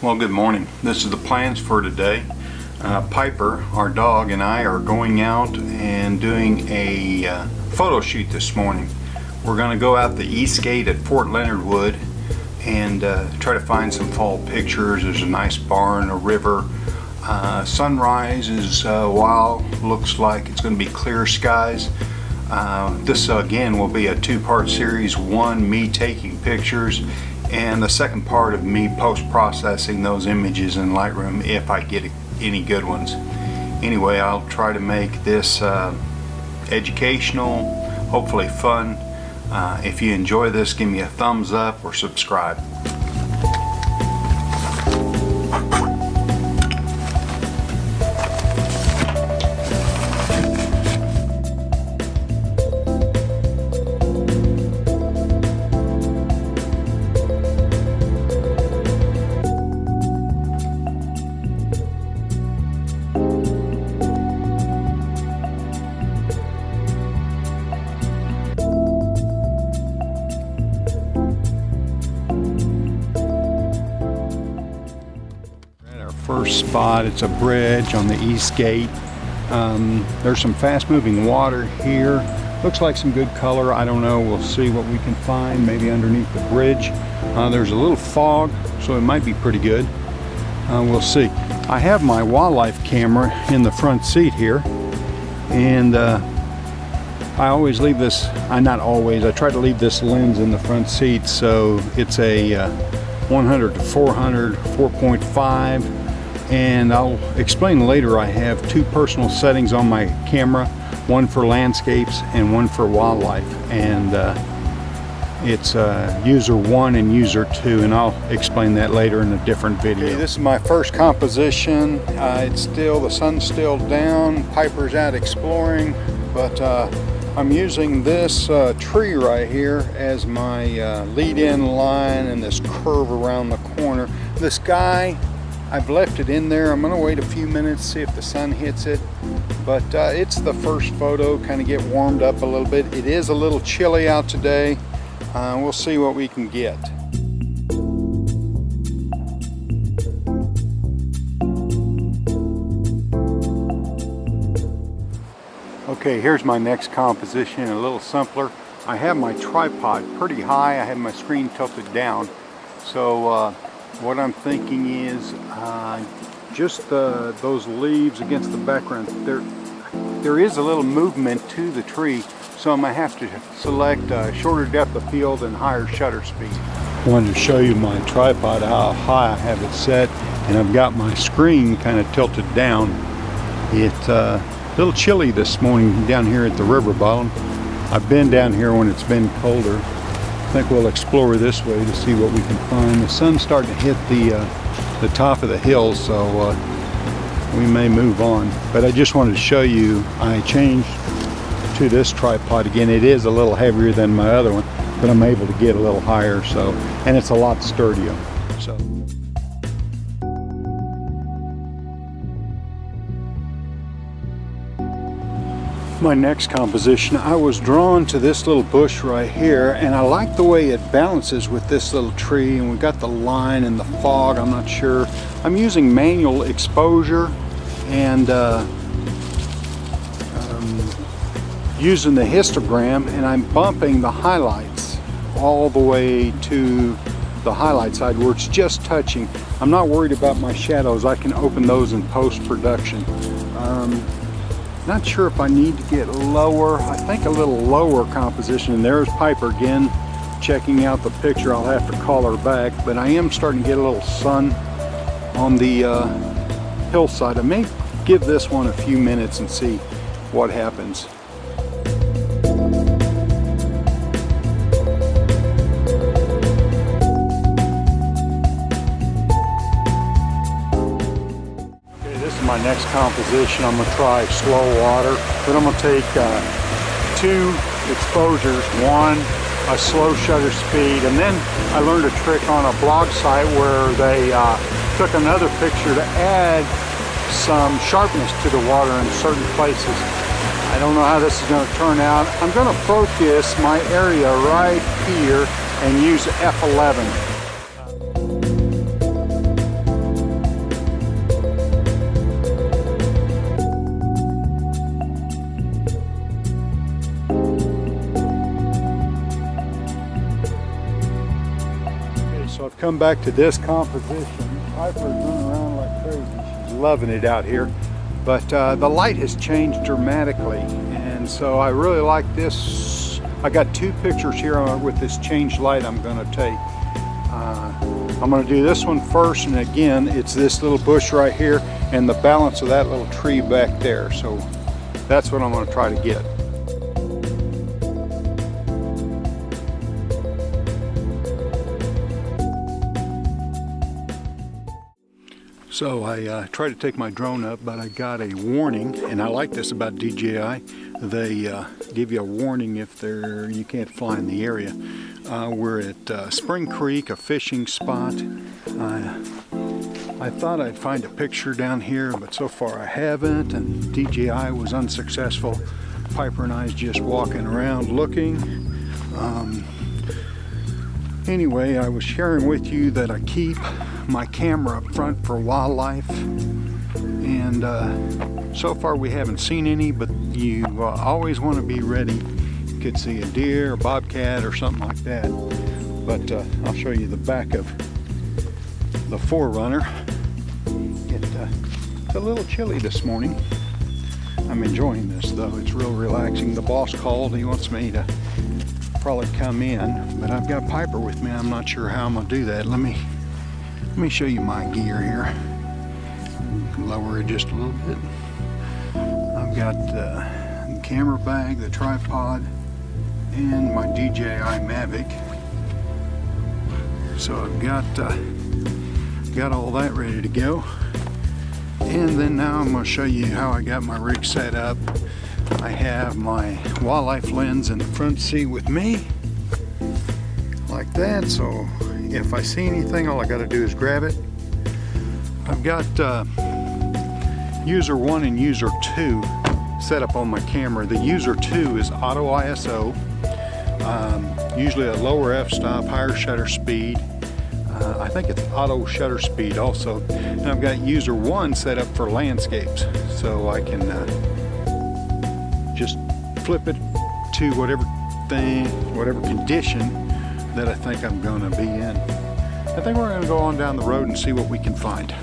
Well, good morning. This is the plans for today. Piper, our dog, and I are going out and doing a photo shoot this morning. We're going to go out the east gate at Fort Leonard Wood and try to find some fall pictures. There's a nice barn, a river. Sunrise is wild. Looks like it's going to be clear skies. This again will be a two-part series. One, me taking pictures, and the second part of me post-processing those images in Lightroom if I get any good ones. Anyway, I'll try to make this educational, hopefully fun. If you enjoy this, give me a thumbs up or subscribe. First spot, it's a bridge on the east gate. There's some fast-moving water here. Looks like some good color. I don't know. We'll see what we can find. Maybe underneath the bridge. There's a little fog, so it might be pretty good. We'll see. I have my wildlife camera in the front seat here, and I always leave this. Not always. I try to leave this lens in the front seat, so it's a 100 to 400, 4.5. And I'll explain later. I have two personal settings on my camera, one for landscapes and one for wildlife, and it's user 1 and user 2, and I'll explain that later in a different video. Okay, this is my first composition. The sun's still down. Piper's out exploring, but I'm using this tree right here as my lead-in line and this curve around the corner. This guy, I've left it in there. I'm going to wait a few minutes, see if the sun hits it. But it's the first photo, kind of get warmed up a little bit. It is a little chilly out today. We'll see what we can get. Okay, here's my next composition, a little simpler. I have my tripod pretty high. I have my screen tilted down. So what I'm thinking is just those leaves against the background. There is a little movement to the tree, so I'm going to have to select shorter depth of field and higher shutter speed. I wanted to show you my tripod, how high I have it set, and I've got my screen kind of tilted down. It's a little chilly this morning down here at the river bottom. I've been down here when it's been colder. I think we'll explore this way to see what we can find. The sun's starting to hit the top of the hill, so we may move on. But I just wanted to show you, I changed to this tripod again. It is a little heavier than my other one, but I'm able to get a little higher, so, and it's a lot sturdier. So. My next composition, I was drawn to this little bush right here, and I like the way it balances with this little tree, and we got the line and the fog. I'm not sure. I'm using manual exposure and using the histogram, and I'm bumping the highlights all the way to the highlight side where it's just touching. I'm not worried about my shadows. I can open those in post-production. Not sure if I need to get lower. I think a little lower composition. And there's Piper again checking out the picture. I'll have to call her back, but I am starting to get a little sun on the hillside. I may give this one a few minutes and see what happens. My next composition, I'm going to try slow water, but I'm going to take two exposures, one a slow shutter speed, and then I learned a trick on a blog site where they took another picture to add some sharpness to the water in certain places. I don't know how this is going to turn out. I'm going to focus my area right here and use F11. come back to this composition. Piper's running around like crazy. She's loving it out here. But the light has changed dramatically, and so I really like this. I got two pictures here with this changed light I'm going to take. I'm going to do this one first, and again, it's this little bush right here and the balance of that little tree back there. So that's what I'm going to try to get. So I tried to take my drone up, but I got a warning, and I like this about DJI. They give you a warning if you can't fly in the area. We're at Spring Creek, a fishing spot. I thought I'd find a picture down here, but so far I haven't, and DJI was unsuccessful. Piper and I is just walking around looking. Anyway, I was sharing with you that I keep my camera up front for wildlife, and so far we haven't seen any, but you always want to be ready. You could see a deer, a bobcat, or something like that. But I'll show you the back of the 4Runner. It's a little chilly this morning. I'm enjoying this though. It's real relaxing. The boss called. He wants me to probably come in, but I've got Piper with me. I'm not sure how I'm gonna do that. Let me show you my gear here. Lower it just a little bit. I've got the camera bag, the tripod, and my DJI Mavic. So I've got all that ready to go. And then now I'm going to show you how I got my rig set up. I have my wildlife lens in the front seat with me, like that. So if I see anything, all I got to do is grab it. I've got user 1 and user 2 set up on my camera. The user 2 is auto ISO, usually a lower f-stop, higher shutter speed. I think it's auto shutter speed also. And I've got user 1 set up for landscapes, so I can just flip it to whatever condition that I think I'm going to be in. I think we're going to go on down the road and see what we can find.